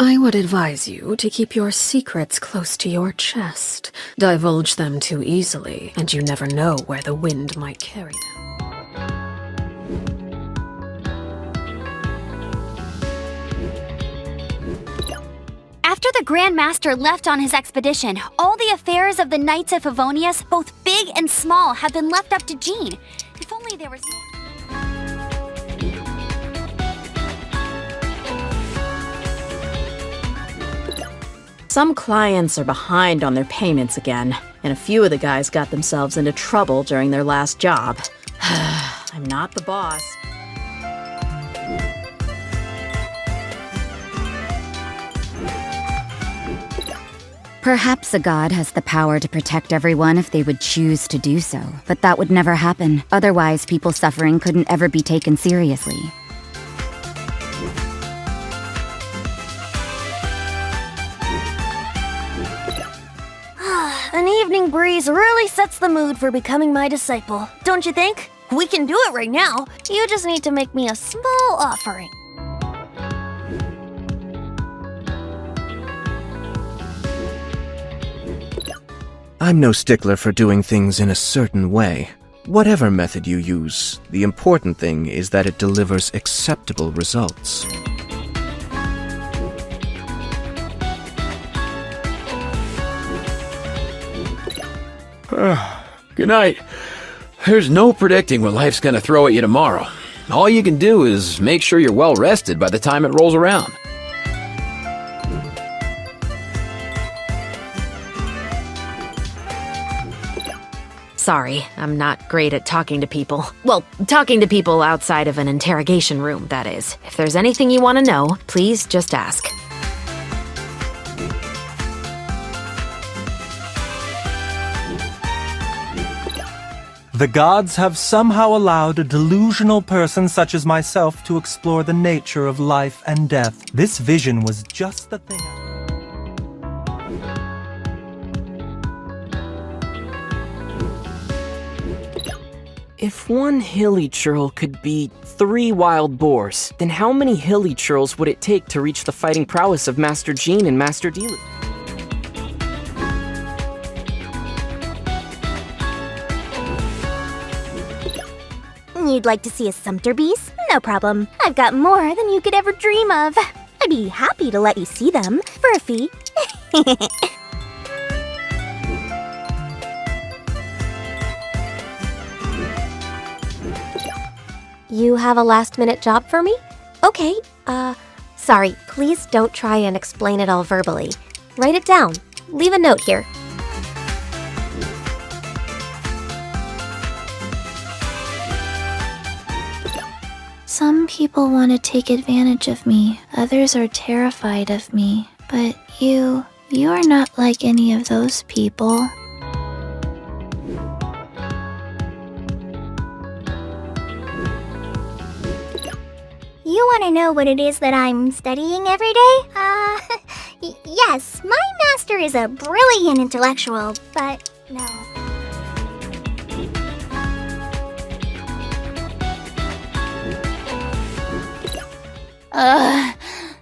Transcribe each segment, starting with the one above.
I would advise you to keep your secrets close to your chest. Divulge them too easily, and you never know where the wind might carry them. After the Grand Master left on his expedition, all the affairs of the Knights of Favonius, both big and small, have been left up to Jean. If only there was... Some clients are behind on their payments again, and a few of the guys got themselves into trouble during their last job. I'm not the boss. Perhaps a god has the power to protect everyone if they would choose to do so, but that would never happen. Otherwise, people suffering couldn't ever be taken seriously. An evening breeze really sets the mood for becoming my disciple, don't you think? We can do it right now. You just need to make me a small offering. I'm no stickler for doing things in a certain way. Whatever method you use, the important thing is that it delivers acceptable results. Good night. There's no predicting what life's gonna throw at you tomorrow. All you can do is make sure you're well rested by the time it rolls around. Sorry, I'm not great at talking to people. Well, talking to people outside of an interrogation room, that is. If there's anything you want to know, please just ask. The gods have somehow allowed a delusional person such as myself to explore the nature of life and death. This vision was just the thing. If one hilly churl could beat 3 wild boars, then how many hilly churls would it take to reach the fighting prowess of Master Jean and Master Dilu? You'd like to see a sumpter beast? No problem. I've got more than you could ever dream of. I'd be happy to let you see them for a fee. You have a last-minute job for me? Okay, sorry, please don't try and explain it all verbally. Write it down. Leave a note here. Some people want to take advantage of me, others are terrified of me. But you are not like any of those people. You want to know what it is that I'm studying every day? Yes, my master is a brilliant intellectual, but no.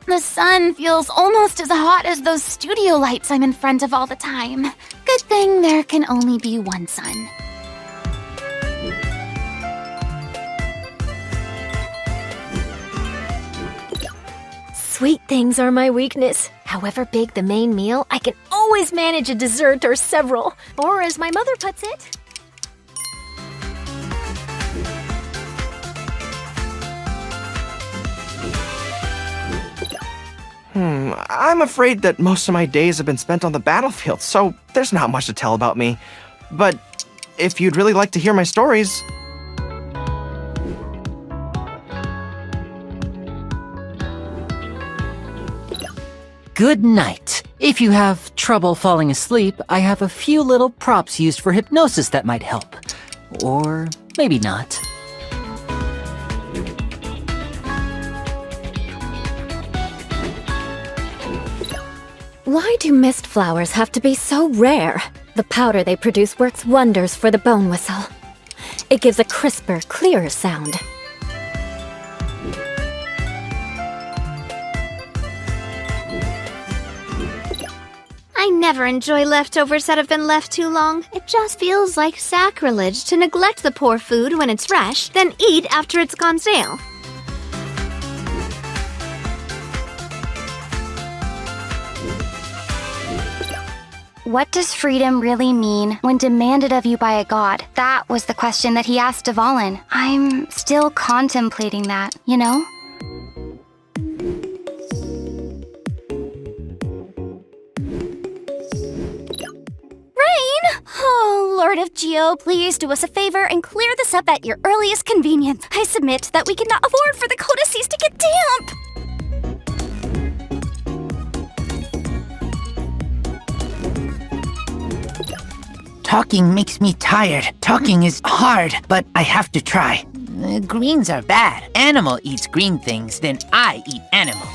The sun feels almost as hot as those studio lights I'm in front of all the time. Good thing there can only be one sun. Sweet things are my weakness. However big the main meal, I can always manage a dessert or several. Or as my mother puts it, I'm afraid that most of my days have been spent on the battlefield, so there's not much to tell about me. But if you'd really like to hear my stories... Good night. If you have trouble falling asleep, I have a few little props used for hypnosis that might help. Or maybe not. why do mist flowers have to be so rare? The powder they produce works wonders for the bone whistle. It gives a crisper, clearer sound. I never enjoy leftovers that have been left too long. It just feels like sacrilege to neglect the poor food when it's fresh, then eat after it's gone stale. What does freedom really mean when demanded of you by a god? That was the question that he asked Dvalin. I'm still contemplating that, you know? Rain! Oh, Lord of Geo, please do us a favor and clear this up at your earliest convenience. I submit that we cannot afford for the codices to get damp! Talking makes me tired. Talking is hard, but I have to try. Greens are bad. Animal eats green things, then I eat animal.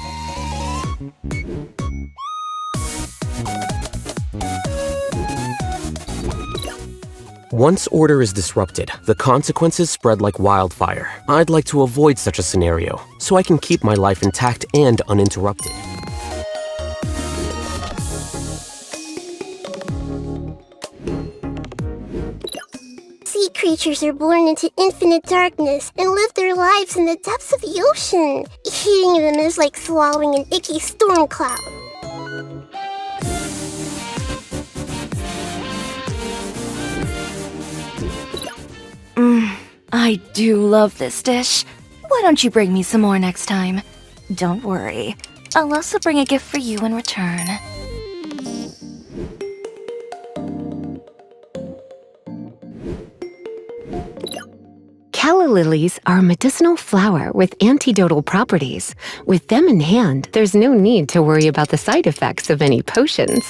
Once order is disrupted, the consequences spread like wildfire. I'd like to avoid such a scenario, so I can keep my life intact and uninterrupted. Sea creatures are born into infinite darkness and live their lives in the depths of the ocean. Eating them is like swallowing an icky storm cloud. I do love this dish. Why don't you bring me some more next time? Don't worry. I'll also bring a gift for you in return. Calla lilies are a medicinal flower with antidotal properties. With them in hand, there's no need to worry about the side effects of any potions.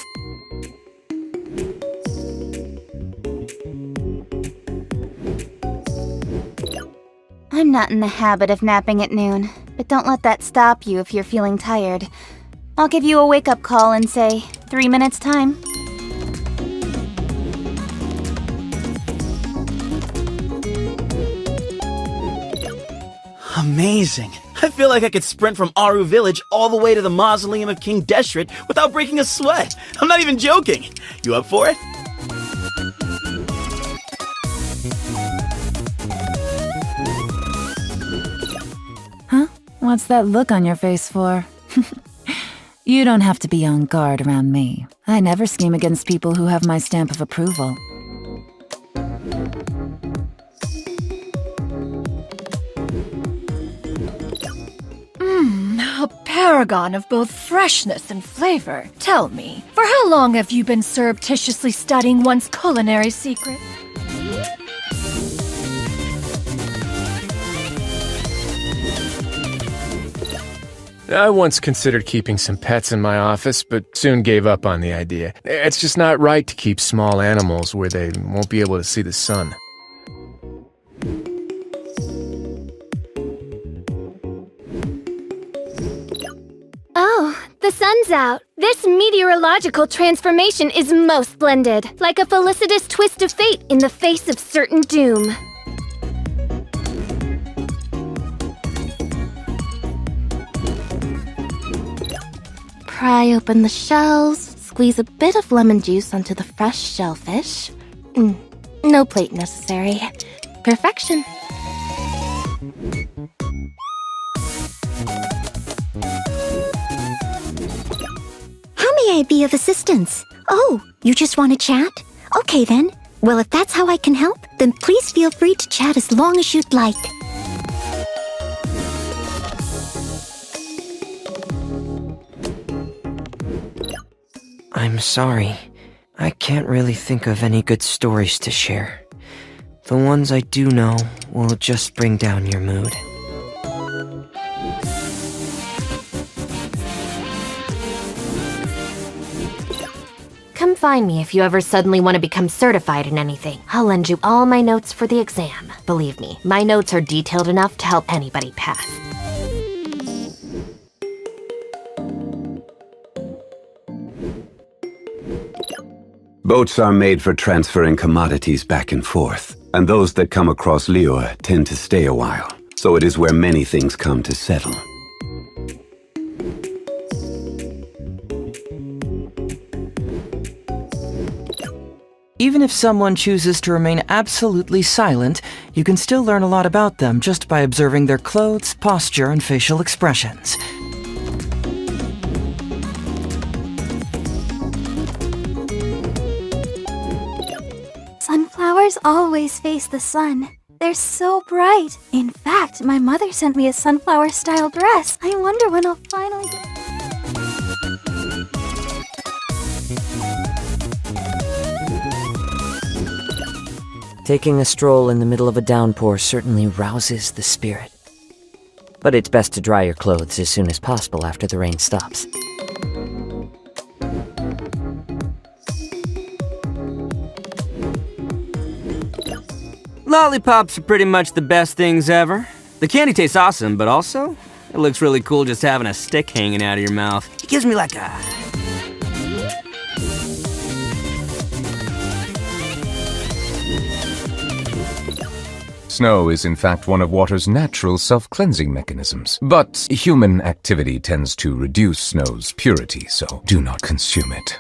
I'm not in the habit of napping at noon, but don't let that stop you if you're feeling tired. I'll give you a wake-up call in, say, 3 minutes' time. Amazing. I feel like I could sprint from Aru Village all the way to the mausoleum of King Deshret without breaking a sweat. I'm not even joking. You up for it? Huh? What's that look on your face for? You don't have to be on guard around me. I never scheme against people who have my stamp of approval. A paragon of both freshness and flavor. Tell me, for how long have you been surreptitiously studying one's culinary secret? I once considered keeping some pets in my office, but soon gave up on the idea. It's just not right to keep small animals where they won't be able to see the sun. Oh, the sun's out. This meteorological transformation is most splendid, like a felicitous twist of fate in the face of certain doom. Pry open the shells, squeeze a bit of lemon juice onto the fresh shellfish. No plate necessary. Perfection. How may I be of assistance? Oh, you just want to chat? Okay then. Well, if that's how I can help, then please feel free to chat as long as you'd like. I'm sorry. I can't really think of any good stories to share. The ones I do know will just bring down your mood. Come find me if you ever suddenly want to become certified in anything. I'll lend you all my notes for the exam. Believe me, my notes are detailed enough to help anybody pass. Boats are made for transferring commodities back and forth, and those that come across Lior tend to stay a while, so it is where many things come to settle. Even if someone chooses to remain absolutely silent, you can still learn a lot about them just by observing their clothes, posture, and facial expressions. Sunflowers always face the sun. They're so bright. In fact, my mother sent me a sunflower-style dress. I wonder when I'll finally get... Taking a stroll in the middle of a downpour certainly rouses the spirit. But it's best to dry your clothes as soon as possible after the rain stops. Lollipops are pretty much the best things ever. The candy tastes awesome, but also, it looks really cool just having a stick hanging out of your mouth. It gives me like a... Snow is in fact one of water's natural self-cleansing mechanisms, but human activity tends to reduce snow's purity, so do not consume it.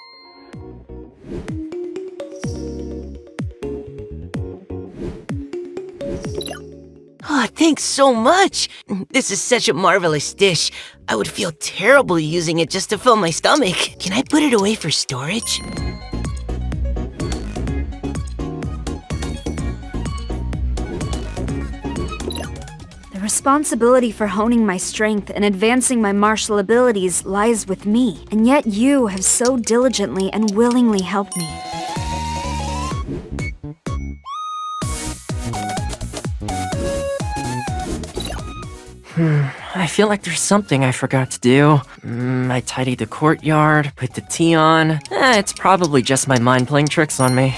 Oh, thanks so much! This is such a marvelous dish. I would feel terrible using it just to fill my stomach. Can I put it away for storage? The responsibility for honing my strength and advancing my martial abilities lies with me, and yet you have so diligently and willingly helped me. I feel like there's something I forgot to do. I tidied the courtyard, put the tea on. It's probably just my mind playing tricks on me.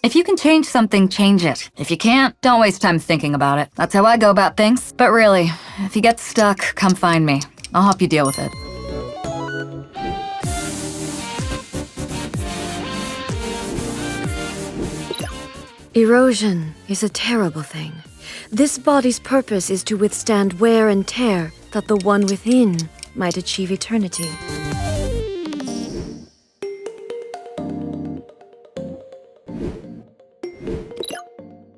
If you can change something, change it. If you can't, don't waste time thinking about it. That's how I go about things. But really, if you get stuck, come find me. I'll help you deal with it. Erosion is a terrible thing. This body's purpose is to withstand wear and tear, that the one within might achieve eternity.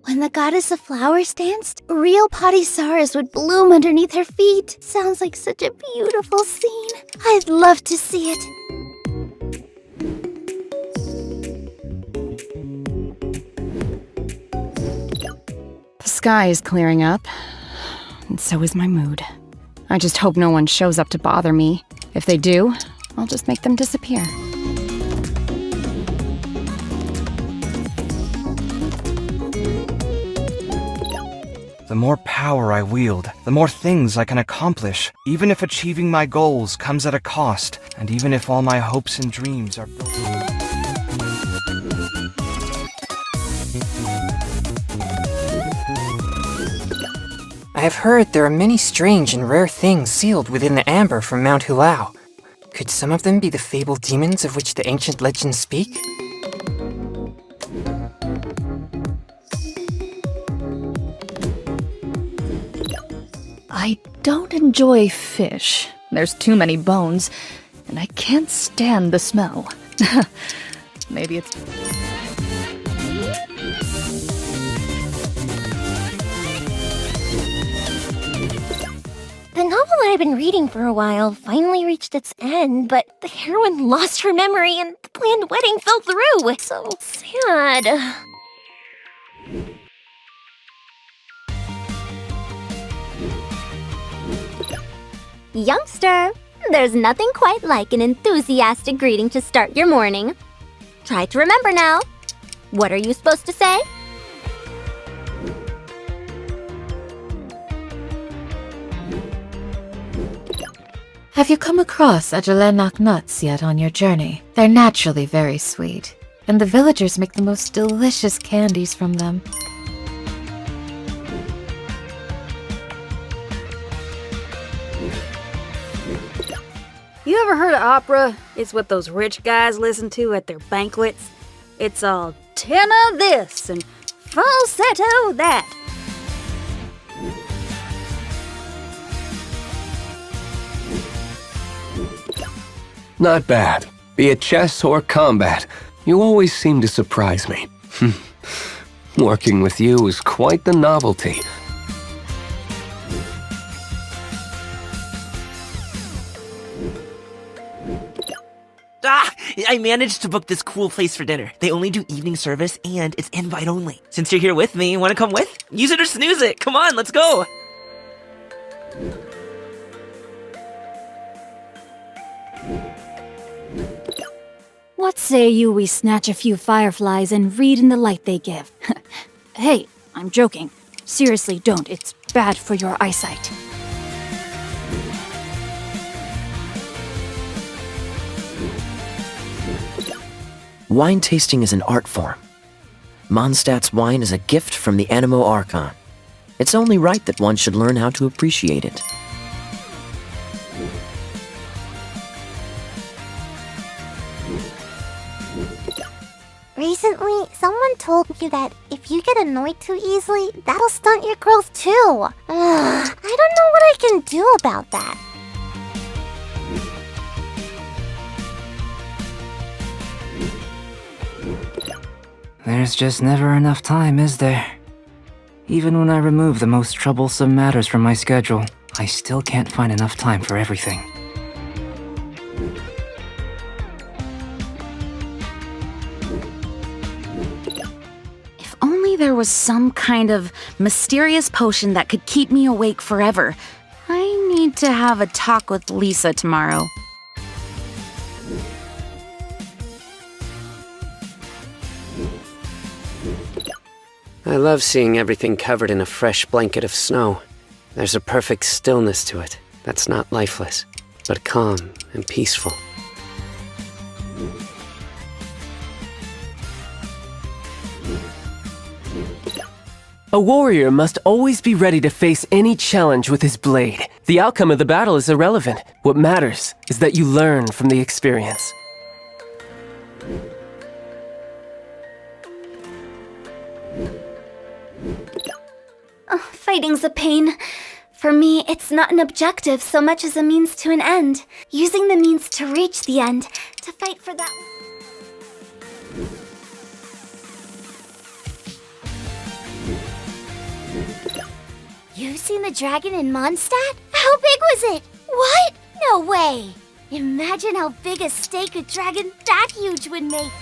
When the goddess of flowers danced, real Padisaras would bloom underneath her feet. Sounds like such a beautiful scene. I'd love to see it. The sky is clearing up, and so is my mood. I just hope no one shows up to bother me. If they do, I'll just make them disappear. The more power I wield, the more things I can accomplish, even if achieving my goals comes at a cost, and even if all my hopes and dreams are built... I have heard there are many strange and rare things sealed within the amber from Mount Hulao. Could some of them be the fabled demons of which the ancient legends speak? I don't enjoy fish. There's too many bones, and I can't stand the smell. Maybe it's... The novel that I've been reading for a while finally reached its end, but the heroine lost her memory and the planned wedding fell through. So sad. Youngster, there's nothing quite like an enthusiastic greeting to start your morning. Try to remember now. What are you supposed to say? Have you come across Ajalenak nuts yet on your journey? They're naturally very sweet, and the villagers make the most delicious candies from them. You ever heard of opera? It's what those rich guys listen to at their banquets. It's all tenor this and falsetto that. Not bad. Be it chess or combat, you always seem to surprise me. Working with you is quite the novelty. Ah! I managed to book this cool place for dinner. They only do evening service and it's invite only. Since you're here with me, wanna come with? Use it or snooze it. Come on, let's go. What say you we snatch a few fireflies and read in the light they give? Hey, I'm joking. Seriously, don't. It's bad for your eyesight. Wine tasting is an art form. Mondstadt's wine is a gift from the Animo Archon. It's only right that one should learn how to appreciate it. Recently, someone told me that if you get annoyed too easily, that'll stunt your growth too. I don't know what I can do about that. There's just never enough time, is there? Even when I remove the most troublesome matters from my schedule, I still can't find enough time for everything. If only there was some kind of mysterious potion that could keep me awake forever. I need to have a talk with Lisa tomorrow. I love seeing everything covered in a fresh blanket of snow. There's a perfect stillness to it that's not lifeless, but calm and peaceful. A warrior must always be ready to face any challenge with his blade. The outcome of the battle is irrelevant. What matters is that you learn from the experience. Fighting's a pain. For me, it's not an objective so much as a means to an end. Using the means to reach the end, to fight for that. You've seen the dragon in Mondstadt? How big was it? What? No way! Imagine how big a steak a dragon that huge would make.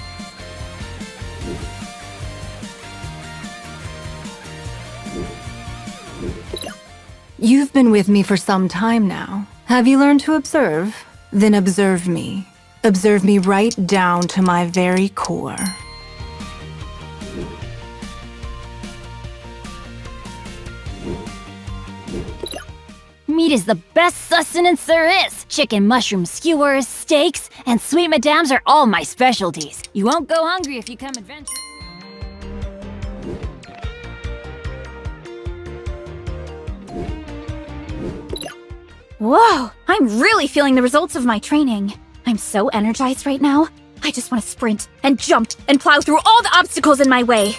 You've been with me for some time now. Have you learned to observe? Then observe me. Observe me right down to my very core. Meat is the best sustenance there is. Chicken, mushroom skewers, steaks, and sweet madams are all my specialties. You won't go hungry if you come adventuring. Whoa! I'm really feeling the results of my training. I'm so energized right now. I just want to sprint and jump and plow through all the obstacles in my way.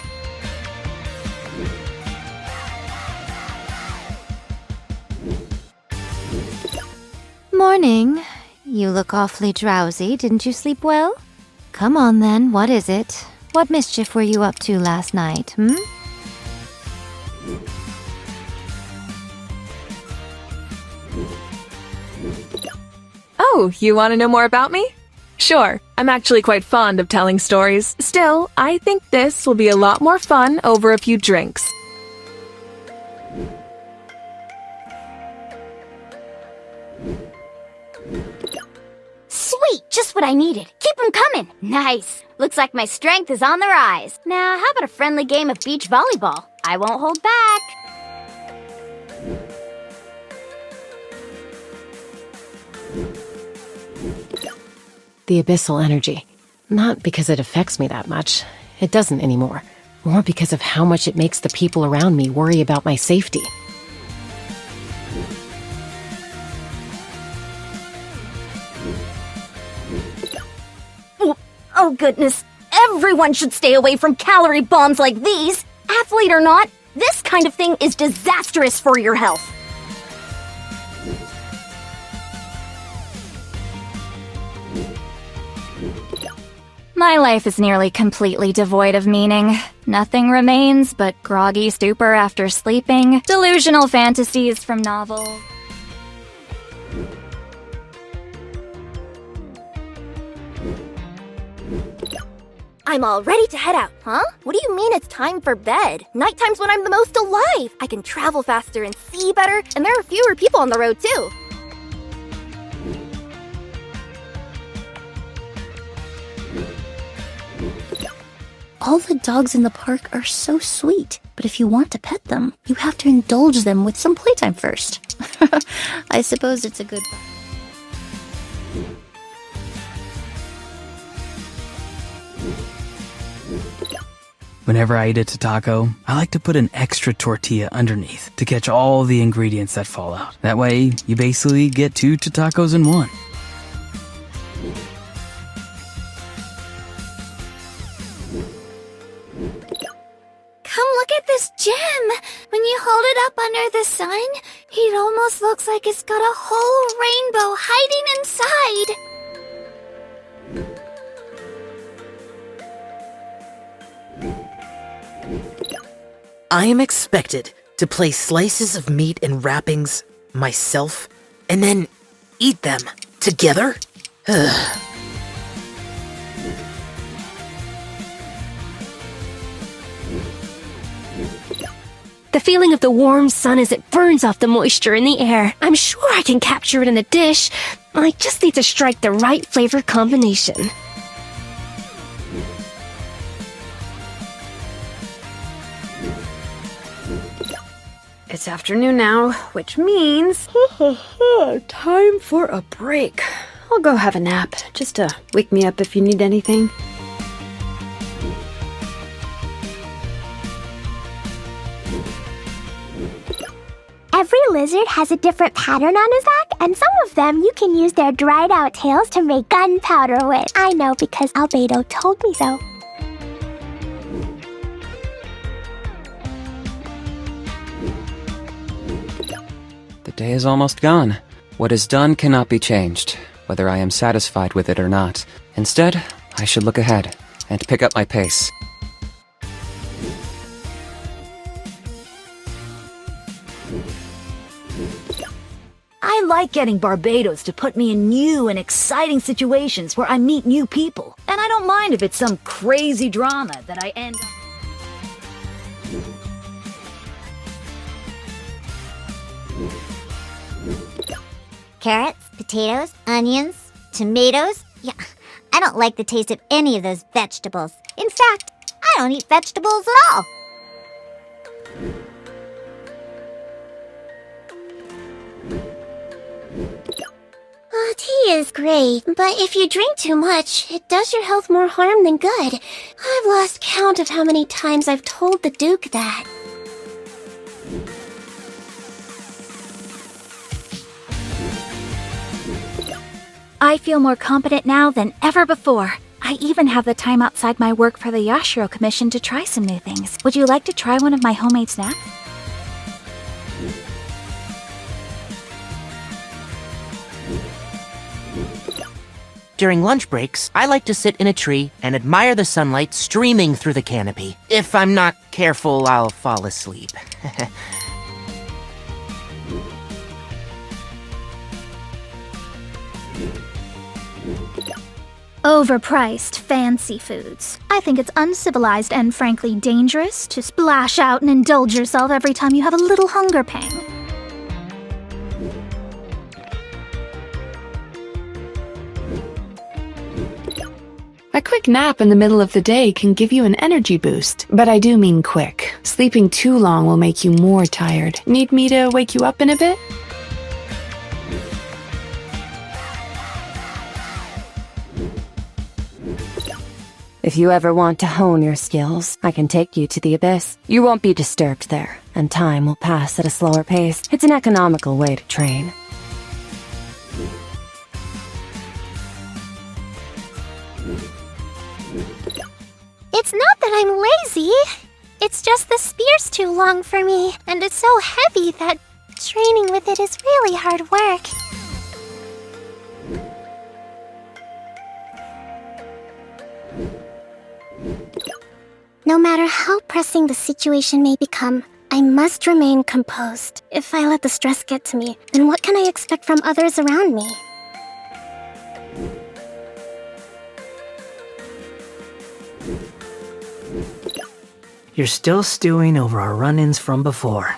Morning. You look awfully drowsy. Didn't you sleep well? Come on then, what is it? What mischief were you up to last night, hmm? Oh, you want to know more about me? Sure, I'm actually quite fond of telling stories. Still, I think this will be a lot more fun over a few drinks. Sweet! Just what I needed. Keep them coming. Nice. Looks like my strength is on the rise. Now, how about a friendly game of beach volleyball? I won't hold back. The abyssal energy. Not because it affects me that much. It doesn't anymore. More because of how much it makes the people around me worry about my safety. Oh goodness. Everyone should stay away from calorie bombs like these. Athlete or not, this kind of thing is disastrous for your health. My life is nearly completely devoid of meaning. Nothing remains but groggy stupor after sleeping, delusional fantasies from novels. I'm all ready to head out. Huh? What do you mean it's time for bed? Nighttime's when I'm the most alive. I can travel faster and see better, and there are fewer people on the road too. All the dogs in the park are so sweet, but if you want to pet them, you have to indulge them with some playtime first. I suppose it's a good... Whenever I eat a taco, I like to put an extra tortilla underneath to catch all the ingredients that fall out. That way, you basically get 2 tacos in one. Come look at this gem! When you hold it up under the sun, it almost looks like it's got a whole rainbow hiding inside! I am expected to place slices of meat in wrappings myself and then eat them together? Ugh. The feeling of the warm sun as it burns off the moisture in the air. I'm sure I can capture it in a dish. I just need to strike the right flavor combination. It's afternoon now, which means time for a break. I'll go have a nap, just to wake me up if you need anything. Every lizard has a different pattern on his back, and some of them you can use their dried out tails to make gunpowder with. I know because Albedo told me so. The day is almost gone. What is done cannot be changed, whether I am satisfied with it or not. Instead, I should look ahead and pick up my pace. I like getting Barbados to put me in new and exciting situations where I meet new people. And I don't mind if it's some crazy drama that I end up... Carrots, potatoes, onions, tomatoes. Yeah, I don't like the taste of any of those vegetables. In fact, I don't eat vegetables at all. Tea is great, but if you drink too much, it does your health more harm than good. I've lost count of how many times I've told the Duke that. I feel more competent now than ever before. I even have the time outside my work for the Yashiro Commission to try some new things. Would you like to try one of my homemade snacks? During lunch breaks, I like to sit in a tree and admire the sunlight streaming through the canopy. If I'm not careful, I'll fall asleep. Overpriced fancy foods. I think it's uncivilized and frankly dangerous to splash out and indulge yourself every time you have a little hunger pang. A quick nap in the middle of the day can give you an energy boost, but I do mean quick. Sleeping too long will make you more tired. Need me to wake you up in a bit? If you ever want to hone your skills, I can take you to the Abyss. You won't be disturbed there, and time will pass at a slower pace. It's an economical way to train. It's not that I'm lazy. It's just the spear's too long for me, and it's so heavy that training with it is really hard work. how pressing the situation may become, I must remain composed. If I let the stress get to me, then what can I expect from others around me? You're still stewing over our run-ins from before.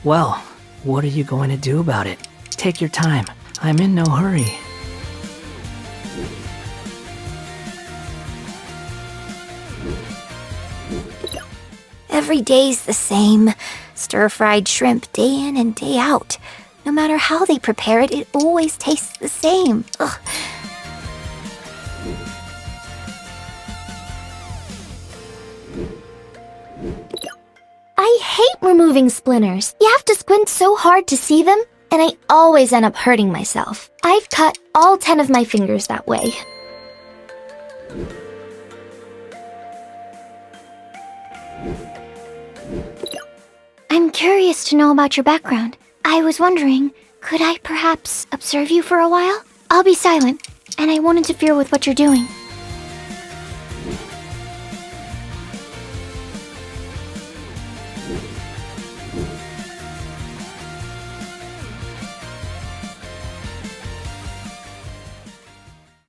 Well, what are you going to do about it? Take your time. I'm in no hurry. Every day's the same. Stir-fried shrimp day in and day out. No matter how they prepare it, it always tastes the same. Ugh. I hate removing splinters. You have to squint so hard to see them, and I always end up hurting myself. I've cut all 10 of my fingers that way. I'm curious to know about your background. I was wondering, could I perhaps observe you for a while? I'll be silent, and I won't interfere with what you're doing.